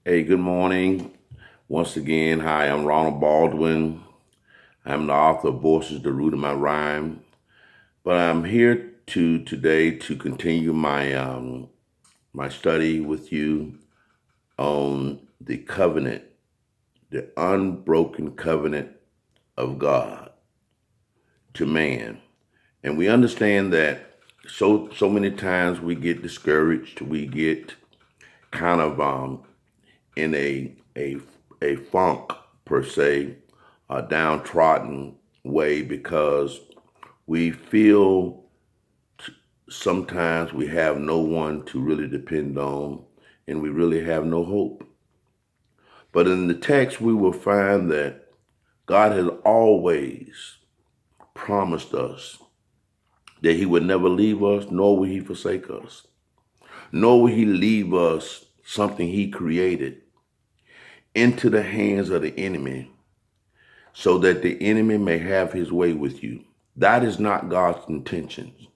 Hey, good morning. Once again, hi, I'm Ronald Baldwin. I'm the author of Voices, the Root of My Rhyme. But I'm here today to continue my study with you on the covenant, the unbroken covenant of God to man. And we understand that so many times we get discouraged, we get kind of in a funk per se, a downtrodden way because we feel sometimes we have no one to really depend on and we really have no hope. But in the text, we will find that God has always promised us that he would never leave us, nor will he forsake us, nor will he leave us something he created into the hands of the enemy so that the enemy may have his way with you. That is not God's intentions.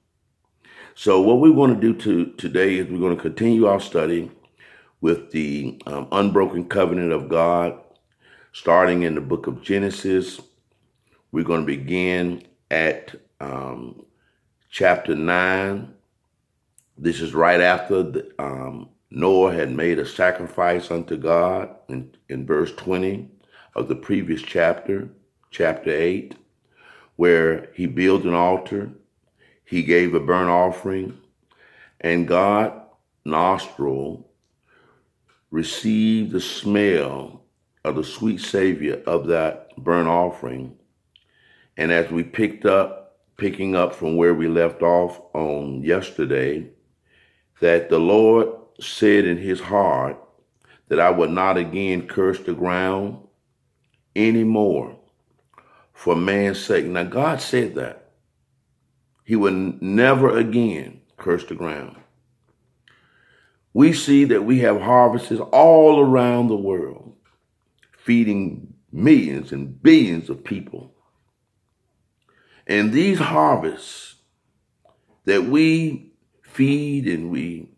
So what we want to do today is we're going to continue our study with the unbroken covenant of God, starting in the book of Genesis. We're going to begin at chapter 9. This is right after Noah had made a sacrifice unto God in verse 20 of the previous chapter, chapter 8, where he built an altar, he gave a burnt offering, and God's nostril received the smell of the sweet savior of that burnt offering. And as we picking up from where we left off on yesterday, that the Lord said in his heart that I would not again curse the ground anymore for man's sake. Now, God said that. He would never again curse the ground. We see that we have harvests all around the world, feeding millions and billions of people. And these harvests that we feed and we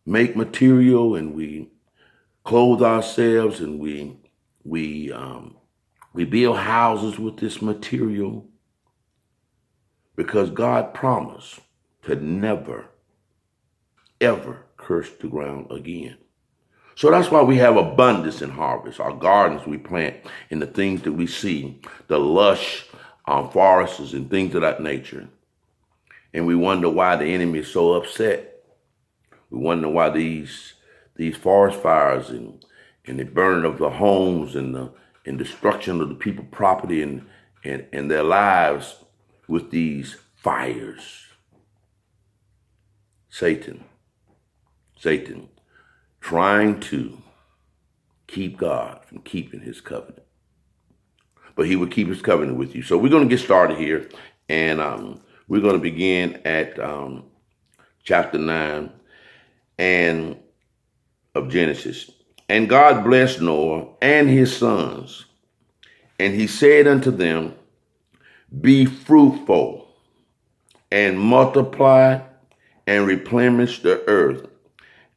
make material and we clothe ourselves and we build houses with this material because God promised to never, ever curse the ground again. So that's why we have abundance in harvest. Our gardens we plant and the things that we see, the lush forests and things of that nature. And we wonder why the enemy is so upset. We wonder why these forest fires and the burning of the homes and destruction of the people's property and their lives with these fires. Satan trying to keep God from keeping his covenant. But he would keep his covenant with you. So we're going to get started here. And we're going to begin at chapter 9 and of Genesis. And God blessed Noah and his sons. And he said unto them, be fruitful and multiply and replenish the earth.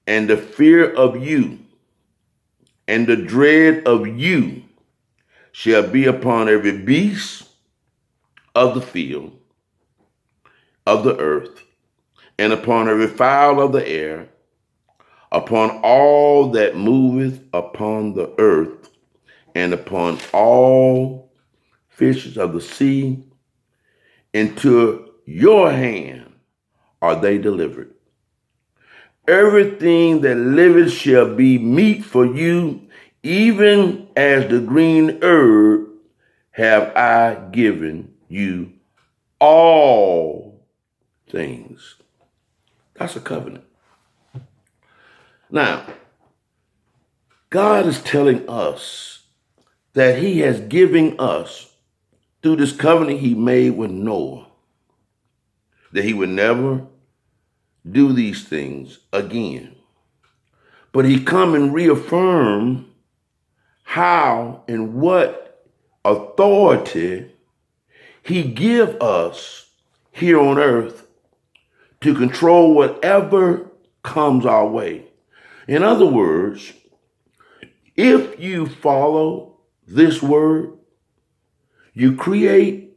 And the fear of you and the dread of you shall be upon every beast of the field, of the earth, and upon every fowl of the air, upon all that moveth upon the earth, and upon all fishes of the sea. Into your hand are they delivered. Everything that liveth shall be meat for you, even as the green herb have I given you all things. That's a covenant. Now, God is telling us that he has given us, through this covenant he made with Noah, that he would never do these things again. But he come and reaffirm how and what authority he give us here on earth to control whatever comes our way. In other words, If you follow this word, you create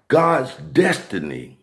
God's destiny